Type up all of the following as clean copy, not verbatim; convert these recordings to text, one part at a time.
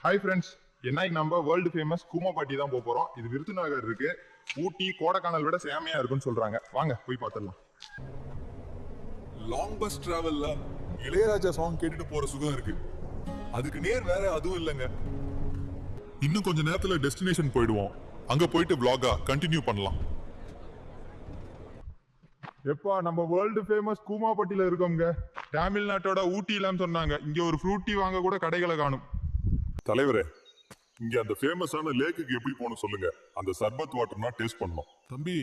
Hi friends, என்னைக்கு நம்ம world famous Koomapatti தான் போக போறோம். இது விருதுநகர் இருக்கு. ஊட்டி கோடைக்கானல் விட சேமையா இருக்குன்னு சொல்றாங்க. வாங்க போய் பார்த்துடலாம். லாங் பஸ் டிராவல்ல இளையராஜா சாங் கேட்டுட்டு போற சுகம் இருக்கு. அதுக்கு நேர் வேற அதுவும் இல்லைங்க. இன்னும் கொஞ்ச நேரத்துல டெஸ்டினேஷன் போயிடுவோம். அங்க போயிட்டு vlog-ஆ கண்டினியூ பண்ணலாம். எப்பா நம்ம வேர்ல்டு ஃபேமஸ் கூமாப்பட்டியில இருக்கோங்க. தமிழ்நாட்டோட ஊட்டியிலன்னு சொன்னாங்க. இங்க ஒரு ஃப்ரூட்டி வாங்க கூட கடைகளை காணும். தலைவரே, இங்க அந்த ஃபேமஸான லேக்குக்கு எப்படி போகணும் சொல்லுங்க. அந்த சர்பத் வாட்டர்னா டேஸ்ட் பண்ணணும். தம்பி,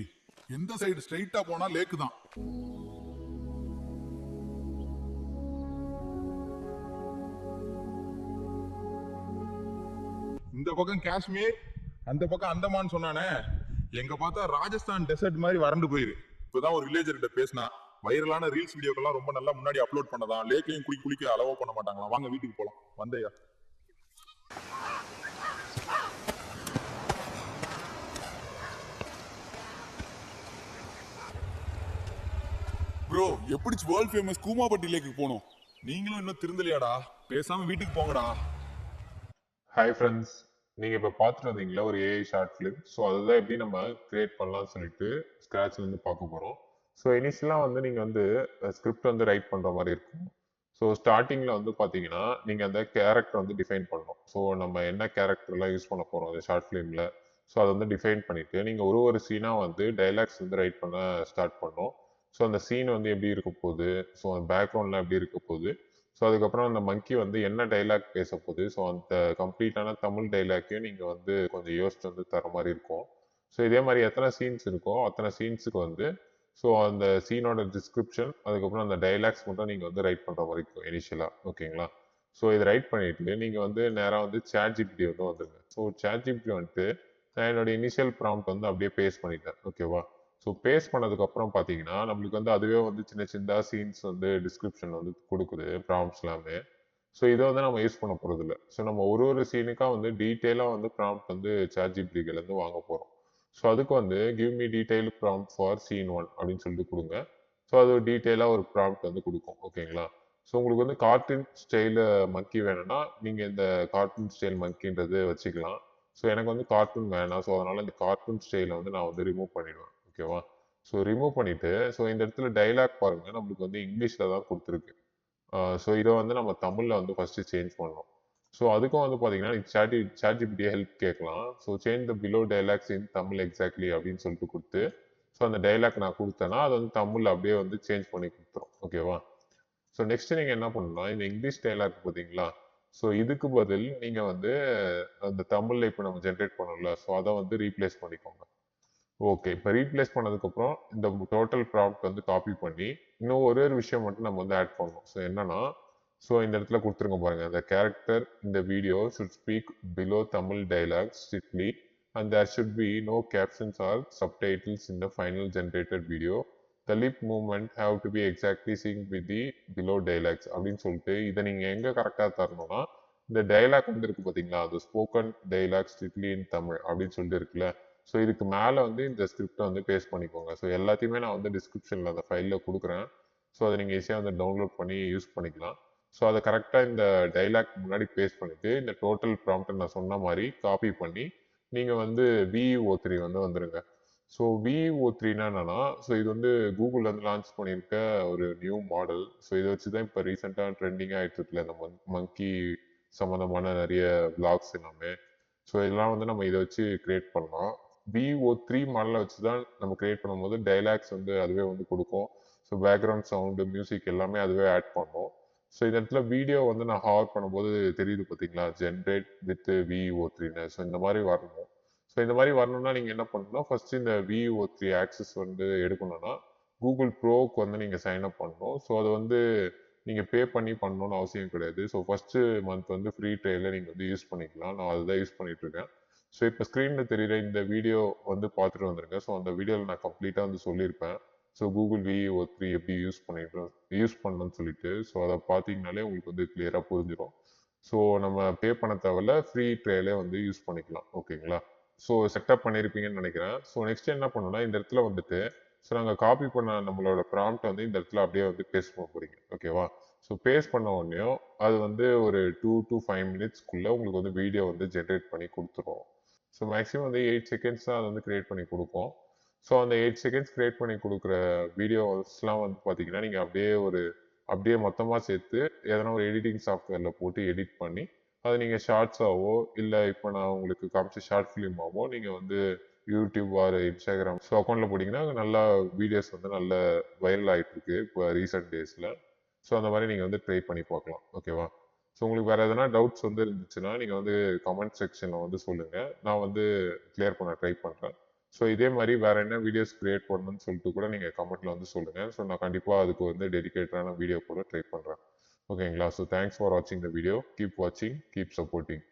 எந்த சைடு ஸ்ட்ரைட்டா போனா லேக்கு தான். இந்த பக்கம் காஷ்மீர், அந்த பக்கம் அந்தமான் சொன்னானே. எங்க பார்த்தா ராஜஸ்தான் டெசர்ட் மாதிரி வறண்டு போயிரு. இப்பதான் ஒரு வில்லேஜர் கிட்ட பேசினா வைரலான ரீல்ஸ் வீடியோக்கெல்லாம் ரொம்ப நல்லா முன்னாடி அப்லோட் பண்ணதான். லேக்கையும் குளிக்க அளவோ பண்ண மாட்டாங்களா. வாங்க வீட்டுக்கு போலாம். வந்தையா ப்ரோ, எப்படி வேர்ல்ட் ஃபேமஸ் கூமாப்பட்டி லேக்கு போகணும்? நீங்களும் இன்னும் திருந்தலையாடா? பேசாம வீட்டுக்கு போங்கடா. ஹாய் ஃப்ரெண்ட்ஸ், நீங்கள் இப்போ பார்த்துட்டு வந்தீங்களா ஒரு ஏஐ ஷார்ட் ஃபிலிம். ஸோ அதுதான் எப்படி நம்ம கிரியேட் பண்ணலாம்னு சொல்லிட்டு ஸ்க்ராட்ச்லேருந்து பார்க்க போகிறோம். ஸோ இனிஷியலாக வந்து நீங்கள் வந்து ஸ்கிரிப்ட் வந்து ரைட் பண்ணுற மாதிரி இருக்கும். ஸோ ஸ்டார்டிங்கில் வந்து பார்த்தீங்கன்னா நீங்கள் அந்த கேரக்டர் வந்து டிஃபைன் பண்ணணும். ஸோ நம்ம என்ன கேரக்டர்லாம் யூஸ் பண்ண போகிறோம் அந்த ஷார்ட் ஃபிலிமில், ஸோ அதை வந்து டிஃபைன் பண்ணிவிட்டு நீங்கள் ஒரு சீனாக வந்து டைலாக்ஸ் வந்து ரைட் பண்ண ஸ்டார்ட் பண்ணோம். ஸோ அந்த சீன் வந்து எப்படி இருக்க போகுது, ஸோ அந்த பேக்ரவுண்ட்லாம் எப்படி இருக்க போகுது, ஸோ அதுக்கப்புறம் அந்த மங்கி வந்து என்ன டைலாக் பேச போகுது, ஸோ அந்த கம்ப்ளீட்டான தமிழ் டைலாக்கையும் நீங்கள் வந்து கொஞ்சம் யோசிச்சு வந்து தர மாதிரி இருக்கும். ஸோ இதே மாதிரி எத்தனை சீன்ஸ் இருக்கோ அத்தனை சீன்ஸுக்கு வந்து ஸோ அந்த சீனோட டிஸ்கிரிப்ஷன், அதுக்கப்புறம் அந்த டைலாக்ஸ் மட்டும் நீங்கள் வந்து ரைட் பண்ணுற மாதிரி இருக்கும் இனிஷியலாக. ஓகேங்களா? ஸோ இதை ரைட் பண்ணிட்டு நீங்கள் வந்து நேராக வந்து ChatGPT வந்து வந்துருங்க. ஸோ ChatGPT வந்துட்டு நான் என்னோட இனிஷியல் ப்ராம்ப்ட் வந்து அப்படியே பேஸ்ட் பண்ணிட்டேன். ஓகேவா? ஸோ பேஸ்ட் பண்ணதுக்கப்புறம் பார்த்தீங்கன்னா நம்மளுக்கு வந்து அதுவே வந்து சின்ன சின்னதாக சீன்ஸ் வந்து டிஸ்கிரிப்ஷன் வந்து கொடுக்குது, ப்ராம்ப்ட்ஸ் எல்லாமே. ஸோ இதை வந்து நம்ம யூஸ் பண்ண போகிறது இல்லை. ஸோ நம்ம ஒரு சீனுக்காக வந்து டீட்டெயிலாக வந்து ப்ராம்ப்ட் வந்து ChatGPT-லேருந்து வாங்க போகிறோம். ஸோ அதுக்கு வந்து give me detail prompt for scene 1 அப்படின்னு சொல்லிட்டு கொடுங்க. ஸோ அது டீட்டெயிலாக ஒரு ப்ராம்ப்ட் வந்து கொடுக்கும். ஓகேங்களா? ஸோ உங்களுக்கு வந்து கார்ட்டூன் ஸ்டைல மங்கி வேணும்னா நீங்கள் இந்த கார்ட்டூன் ஸ்டைல் மங்கின்றது வச்சுக்கலாம். ஸோ எனக்கு வந்து கார்ட்டூன் வேணாம். ஸோ அதனால இந்த கார்ட்டூன் ஸ்டைலை வந்து நான் வந்து ரிமூவ் பண்ணிடுவேன். ஓகேவா? ஸோ ரிமூவ் பண்ணிட்டு ஸோ இந்த இடத்துல டைலாக் பாருங்க, நம்மளுக்கு வந்து இங்கிலீஷில் தான் கொடுத்துருக்கு. ஸோ இதை வந்து நம்ம தமிழில் வந்து ஃபர்ஸ்ட் சேஞ்ச் பண்ணணும். ஸோ அதுக்கும் வந்து பார்த்தீங்கன்னா ChatGPT ஹெல்ப் கேட்கலாம். So change the below dialogues in Tamil exactly அப்படின்னு சொல்லிட்டு கொடுத்து ஸோ அந்த டைலாக் நான் கொடுத்தேன்னா அது வந்து தமிழில் அப்படியே வந்து சேஞ்ச் பண்ணி கொடுத்துரும். ஓகேவா? ஸோ நெக்ஸ்ட் நீங்கள் என்ன பண்ணணும்னா இந்த இங்கிலீஷ் டைலாக் பார்த்தீங்களா, ஸோ இதுக்கு பதில் நீங்கள் வந்து அந்த தமிழில் இப்போ நம்ம ஜென்ரேட் பண்ணல, ஸோ அதை வந்து ரீப்ளேஸ் பண்ணிக்கோங்க. ஓகே, இப்போ ரீப்ளேஸ் பண்ணதுக்கப்புறம் இந்த டோட்டல் ப்ராம்ப்ட் வந்து காப்பி பண்ணி இன்னும் ஒரு விஷயம் மட்டும் நம்ம வந்து ஆட் பண்ணணும். ஸோ என்னன்னா, ஸோ இந்த இடத்துல கொடுத்துருங்க பாருங்க, the character in the video should speak below Tamil dialogues strictly and there should be no captions or subtitles in the final generated video. The lip movement have to be exactly synced with the below dialogues அப்படின்னு சொல்லிட்டு இதை நீங்கள் எங்கே கரெக்டாக தரணும்னா இந்த dialogue வந்து இருக்கு பார்த்தீங்களா, அது ஸ்போக்கன் டைலாக் ஸ்ட்ரிக்ட்லி இன் தமிழ் அப்படின்னு சொல்லிட்டு இருக்குல்ல, ஸோ இதுக்கு மேலே வந்து இந்த ஸ்கிரிப்டை வந்து பேஸ்ட் பண்ணிக்கோங்க. ஸோ எல்லாத்தையுமே நான் வந்து டிஸ்கிரிப்ஷனில் அந்த ஃபைலில் கொடுக்குறேன். ஸோ அதை நீங்கள் ஈஸியாக வந்து டவுன்லோட் பண்ணி யூஸ் பண்ணிக்கலாம். ஸோ அதை கரெக்டாக இந்த டைலாக் முன்னாடி பேஸ்ட் பண்ணிவிட்டு இந்த டோட்டல் ப்ராம்ப்டை நான் சொன்ன மாதிரி காப்பி பண்ணி நீங்கள் வந்து VEO3 வந்து வந்துடுங்க. ஸோ VEO3னா என்னன்னா, ஸோ இது வந்து கூகுள் வந்து லான்ச் பண்ணியிருக்க ஒரு நியூ மாடல். ஸோ இதை வச்சு தான் இப்போ ரீசெண்டாக ட்ரெண்டிங்காக ஆகிட்டு இருக்குல்ல இந்த மங்கி சம்மந்தமான நிறைய vlogs எல்லாமே. ஸோ இதெல்லாம் வந்து நம்ம இதை வச்சு கிரியேட் பண்ணலாம். VEO3 மாடலை வச்சு தான் நம்ம கிரியேட் பண்ணும்போது டைலாக்ஸ் வந்து அதுவே வந்து கொடுக்கும். ஸோ பேக்ரவுண்ட் சவுண்டு, மியூசிக் எல்லாமே அதுவே ஆட் பண்ணும். ஸோ இந்த இடத்துல வீடியோ வந்து நான் ஹவர் பண்ணும்போது தெரியுது பார்த்தீங்களா, ஜென்ரேட் வித் VEO3ன்னு. ஸோ இந்த மாதிரி வரணும். ஸோ இந்த மாதிரி வரணும்னா நீங்கள் என்ன பண்ணணும்னா ஃபர்ஸ்ட் இந்த VEO3 ஆக்சஸ் வந்து எடுக்கணும்னா கூகுள் ப்ரோக்கு வந்து நீங்கள் சைன் அப் பண்ணணும். ஸோ அது வந்து நீங்கள் பே பண்ணி பண்ணணும்னு அவசியம் கிடையாது. ஸோ ஃபர்ஸ்ட் மந்த் வந்து ஃப்ரீ ட்ரையலில் நீங்கள் வந்து யூஸ் பண்ணிக்கலாம். நான் அதுதான் யூஸ் பண்ணிட்டு இருக்கேன். ஸோ இப்போ ஸ்க்ரீனில் தெரியுற இந்த வீடியோ வந்து பார்த்துட்டு வந்துருங்க. ஸோ அந்த வீடியோவில் நான் கம்ப்ளீட்டாக வந்து சொல்லியிருப்பேன். ஸோ கூகுள் VEO3 எப்படி யூஸ் பண்ணணும்னு சொல்லிட்டு. ஸோ அதை பார்த்தீங்கனாலே உங்களுக்கு வந்து கிளியராக புரிஞ்சிடும். ஸோ நம்ம பே பண்ண தேவையில்ல, ஃப்ரீ ட்ரையலே வந்து யூஸ் பண்ணிக்கலாம். ஓகேங்களா? ஸோ செட்டப் பண்ணியிருப்பீங்கன்னு நினைக்கிறேன். ஸோ நெக்ஸ்ட் என்ன பண்ணணும்னா இந்த இடத்துல வந்துட்டு ஸோ நாங்கள் காப்பி பண்ண நம்மளோட ப்ராம்ப்ட் வந்து இந்த இடத்துல அப்படியே வந்து பேஸ்ட் பண்ண போறீங்க. ஓகேவா? ஸோ பேஸ்ட் பண்ண உடனே அது வந்து ஒரு 2 to 5 மினிட்ஸ்க்குள்ளே உங்களுக்கு வந்து வீடியோ வந்து ஜென்ரேட் பண்ணி கொடுத்துரும். ஸோ மேக்ஸிமம் வந்து 8 செகண்ட்ஸ் தான் அது வந்து கிரியேட் பண்ணி கொடுக்கும். ஸோ அந்த 8 செகண்ட்ஸ் கிரியேட் பண்ணி கொடுக்குற வீடியோஸ்லாம் வந்து பார்த்தீங்கன்னா நீங்கள் அப்படியே மொத்தமாக சேர்த்து எதனா ஒரு எடிட்டிங் சாஃப்ட்வேரில் போட்டு எடிட் பண்ணி அதை நீங்கள் ஷார்ட்ஸாவோ இல்லை இப்போ நான் உங்களுக்கு காமிச்ச ஷார்ட் ஃபிலிமாவோ நீங்கள் வந்து யூடியூப் ஆர் இன்ஸ்டாகிராம் ஸோ அக்கௌண்ட்டில் போட்டிங்கன்னா நல்லா வீடியோஸ் வந்து நல்ல வைரல் ஆகிட்டு இருக்கு இப்போ ரீசெண்ட் டேஸில். ஸோ அந்த மாதிரி நீங்கள் வந்து ட்ரை பண்ணி பார்க்கலாம். ஓகேவா? ஸோ உங்களுக்கு வேறு எதனா டவுட்ஸ் வந்து இருந்துச்சுன்னா நீங்கள் வந்து கமெண்ட் செக்ஷனில் வந்து சொல்லுங்கள், நான் வந்து கிளியர் பண்ண ட்ரை பண்ணுறேன். ஸோ இதே மாதிரி வேறு என்ன வீடியோஸ் கிரியேட் பண்ணணும்னு சொல்லிட்டு கூட நீங்கள் கமெண்ட்டில் வந்து சொல்லுங்கள். ஸோ நான் கண்டிப்பாக அதுக்கு வந்து டெடிகேட்டடான வீடியோ கூட ட்ரை பண்ணுறேன். ஓகேங்களா? ஸோ தேங்க்ஸ் ஃபார் வாட்சிங் த வீடியோ. கீப் வாட்சிங், கீப் சப்போர்ட்டிங்.